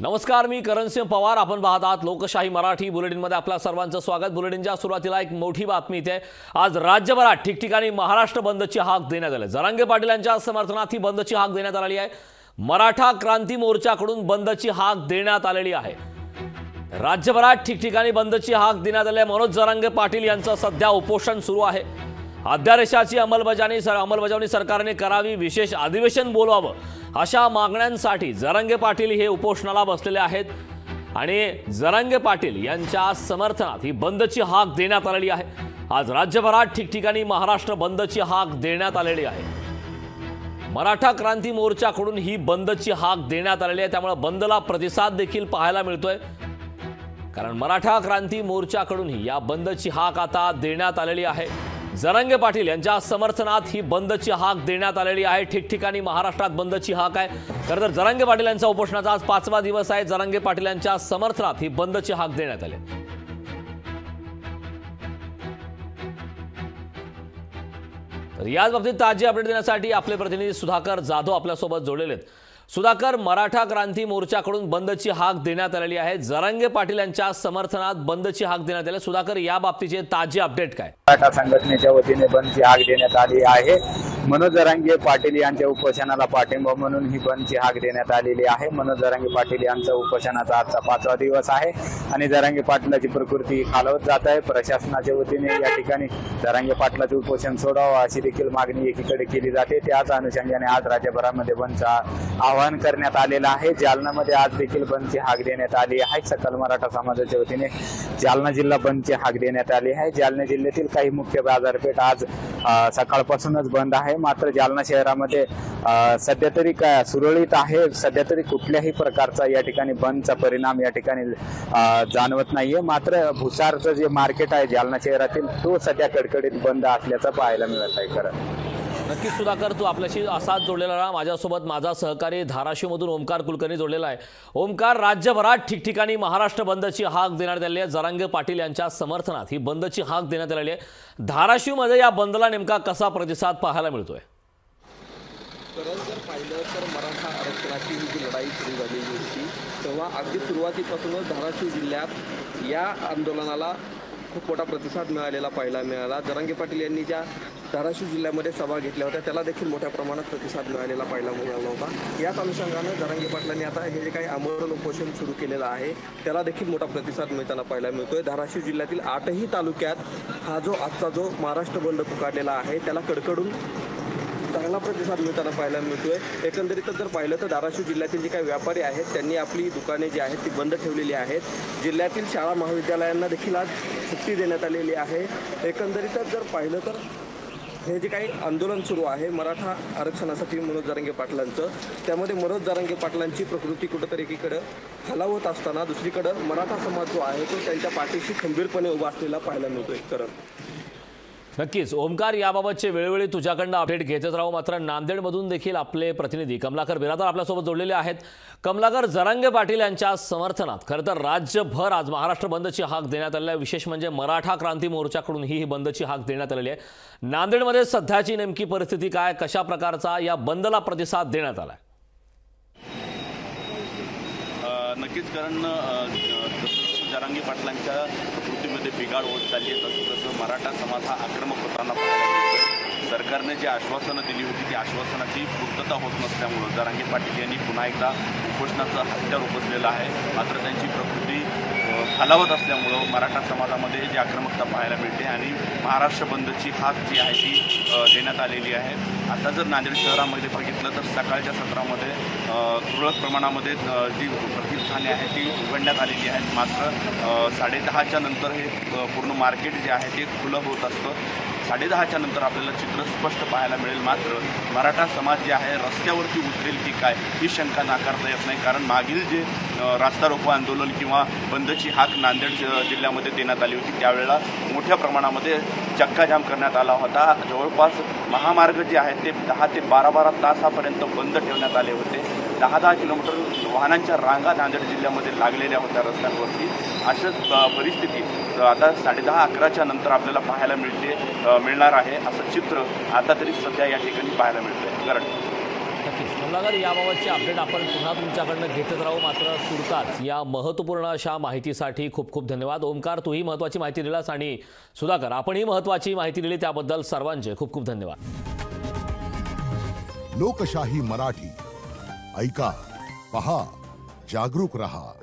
नमस्कार, मी करणसिंह पवार. आपण पाहत आहात लोकशाही मराठी बुलेटिनमध्ये आपल्या सर्वांचं स्वागत. बुलेटिनच्या सुरुवातीला एक मोठी बातमी इथे. आज राज्यभरात ठिकठिकाणी महाराष्ट्र बंदची हाक देण्यात आली. जरांगे पाटील यांच्या समर्थनार्थ ही बंदची हाक देण्यात आलेली आहे. मराठा क्रांती मोर्चाकडून बंदची हाक देण्यात आलेली आहे. राज्यभरात ठिकठिकाणी बंदची हाक देण्यात आली आहे. मनोज जरांगे पाटील यांचं सध्या उपोषण सुरू आहे. अध्यादेशाची अंमलबजावणी सरकारने करावी, विशेष अधिवेशन बोलवावं अशा मागण्यांसाठी जरांगे पाटील हे उपोषणाला बसलेले आहेत. आणि जरांगे पाटील यांच्या समर्थनात ही बंदची हाक देण्यात आलेली आहे. आज राज्यभरात ठिकठिकाणी महाराष्ट्र बंदची हाक देण्यात आलेली आहे. मराठा क्रांती मोर्चाकडून ही बंदची हाक देण्यात आलेली आहे. त्यामुळे बंदला प्रतिसाद देखील पाहायला मिळतोय, कारण मराठा क्रांती मोर्चाकडूनही या बंदची हाक आता देण्यात आलेली आहे. जरांगे पाटील यांच्या समर्थनात ही बंदची हाक देण्यात आलेली आहे. ठिकठिकाणी महाराष्ट्रात बंदची हाक आहे. खरं तर जरांगे पाटील यांच्या उपोषणाचा आज 5वा दिवस आहे. जरांगे पाटील यांच्या समर्थनात ही बंदची हाक देण्यात आली. तर याच बाबतीत ताजी अपडेट देण्यासाठी आपले प्रतिनिधी सुधाकर जाधव आपल्यासोबत जोडलेले आहेत. सुधाकर, मराठा क्रांती मोर्चाकडून बंदची हाक देण्यात आलेली आहे. जरांगे पाटील यांच्या समर्थनात बंदची हाक देण्यात आली. सुधाकर, या बाबतीचे ताजी अपडेट काय? मराठा संघटनेच्या वतीने बंदची हाक देण्यात आली आहे. मनोज जरांगे पाटील यांच्या उपोषणाला पाठिंबा म्हणून ही बंदची हाक देण्यात आलेली आहे. मनोज जरांगे पाटील यांचा उपोषणाचा आजचा 5वा दिवस आहे आणि जरांगे पाटलाची प्रकृती खालावत जात आहे. प्रशासनाच्या वतीने या ठिकाणी जरांगे पाटलाचे उपोषण सोडावं अशी देखील मागणी एकीकडे केली जाते. त्याच अनुषंगाने आज राज्यभरामध्ये बंदचं आवाहन करण्यात आलेलं आहे. जालनामध्ये आज देखील बंदची हाक देण्यात आली आहे. सकल मराठा समाजाच्या वतीने जालना जिल्हा बंदची हाक देण्यात आली आहे. जालना जिल्ह्यातील काही मुख्य बाजारपेठ आज सकाळपासूनच बंद आहे. मात्र जालना शहरामध्ये सध्या तरी काय सुरळीत आहे. सध्या तरी कुठल्याही प्रकारचा या ठिकाणी बंदचा परिणाम या ठिकाणी जाणवत नाहीये. मात्र भुसारचं जे मार्केट आहे जालना शहरातील, तो सध्या कडकडीत बंद असल्याचं पाहायला मिळत आहे. खरं नक्कीच सुधाकर, तू आपल्याशी असाच जोडलेला राहा. माझ्यासोबत माझा सहकारी धाराशिवमधून ओमकार कुलकर्णी जोडलेला आहे. ओमकार, राज्यभरात ठिकठिकाणी महाराष्ट्र बंदची हाक देण्यात आली आहे. जरांगे पाटील यांच्या समर्थनात ही बंदची हाक देण्यात आलेली आहे. धाराशिवमध्ये या बंदला नेमका कसा प्रतिसाद पाहायला मिळतोय? जर पाहिलं तर मराठा आरक्षणाची ही जी लढाई सुरू झालेली होती तेव्हा अगदी सुरुवातीपासूनच धाराशिव जिल्ह्यात या आंदोलनाला खूप मोठा प्रतिसाद मिळालेला पाहायला मिळाला. जरांगे पाटील यांनी ज्या धाराशिव जिल्ह्यामध्ये सभा घेतल्या होत्या त्याला देखील मोठ्या प्रमाणात प्रतिसाद मिळालेला पाहायला मिळाला होता. याच अनुषंगानं जरांगे पाटलांनी आता हे जे काही आमरण उपोषण सुरू केलेलं आहे त्याला देखील मोठा प्रतिसाद मिळताना पाहायला मिळतोय. धाराशिव जिल्ह्यातील 8ही तालुक्यात हा जो आजचा जो महाराष्ट्र बंद पुकारलेला आहे त्याला कडकडून चांगला प्रतिसाद मिळताना पाहायला मिळतोय. एकंदरीतच जर पाहिलं तर धाराशिव जिल्ह्यातील जे काही व्यापारी आहेत त्यांनी आपली दुकाने जी आहेत ती बंद ठेवलेली आहेत. जिल्ह्यातील शाळा महाविद्यालयांना देखील आज सुट्टी देण्यात आलेली आहे. एकंदरीतच जर पाहिलं तर हे जे काही आंदोलन सुरू आहे मराठा आरक्षणासाठी मनोज जरांगे पाटलांचं, त्यामध्ये मनोज जरांगे पाटलांची प्रकृती कुठंतरी एकीकडं खालावत असताना दुसरीकडं मराठा समाज जो आहे तो त्यांच्या पाठीशी खंबीरपणे उभा असलेला पाहायला मिळतोय. नक्कीच ओमकार, याबाबतचे वेळोवेळी तुझ्याकडनं अपडेट घेतच राहू. मात्र नांदेडमधून देखील आपले प्रतिनिधी कमलाकर बिरादार आपल्यासोबत जोडलेले आहेत. कमलाकर, जरांगे पाटील यांच्या समर्थनात खरं तर राज्यभर आज महाराष्ट्र बंदची हाक देण्यात आलेली आहे. विशेष म्हणजे मराठा क्रांती मोर्चाकडून ही बंदची हाक देण्यात आलेली आहे. नांदेडमध्ये सध्याची नेमकी परिस्थिती काय, कशा प्रकारचा या बंदला प्रतिसाद देण्यात आलाय? नक्कीच, कारण जरांगे पाटलांच्या प्रकृतीमध्ये बिघाड होत चालली आहे तसं मराठा समाज हा आक्रमक होताना पाहायला मिळतो. सरकारने जी आश्वासनं दिली होती ती आश्वासनाची पूर्तता होत नसल्यामुळं जरांगे पाटील यांनी पुन्हा एकदा उपोषणाचं हत्यार उपसलेलं आहे. मात्र त्यांची प्रकृती खालावत असल्यामुळं मराठा समाजामध्ये जी आक्रमकता पाहायला मिळते आणि महाराष्ट्र बंदची हाक जी आहे ती देण्यात आलेली आहे. आता जर नांदेड शहरामध्ये बघितलं तर सकाळच्या सत्रामध्ये तुरळक प्रमाणामध्ये जी प्रतिष्ठाने आहे ती उघडण्यात आलेली आहेत. मात्र 10:30च्या नंतर हे पूर्ण मार्केट जे आहे ते खुलं होत असतं. 10:30च्या नंतर आपल्याला चित्र स्पष्ट पाहायला मिळेल. मात्र मराठा समाज जे आहे रस्त्यावरती उतरेल की काय ही शंका नाकारता येत नाही, कारण मागील जे रास्ता रोको आंदोलन किंवा बंदची हाक नांदेड जिल्ह्यामध्ये देण्यात आली होती त्यावेळेला मोठ्या प्रमाणामध्ये चक्काजाम करण्यात आला होता. जवळपास महामार्ग जे आहेत ते 10 ते 12 तासापर्यंत बंद ठेवण्यात आले होते. 10 किलोमीटर वाहनांच्या रांगा नांदेड जिल्ह्यामध्ये लागलेल्या होत्या रस्त्यांवरती. अशाच परिस्थिती आता 10:30-11च्या नंतर आपल्याला पाहायला मिळणार आहे. असं चित्र आता तरी सध्या या ठिकाणी पाहायला मिळतंय. नक्कीच कमलाकर, याबाबतचे अपडेट आपण पुन्हा तुमच्याकडनं घेतच राहू. मात्र तुर्तास या महत्त्वपूर्ण अशा माहितीसाठी खूप खूप धन्यवाद. ओमकार, तूही महत्त्वाची माहिती दिलास आणि सुधाकर, आपणही महत्त्वाची माहिती दिली, त्याबद्दल सर्वांचे खूप खूप धन्यवाद. लोकशाही मराठी ऐका, पहा, जागरूक रहा.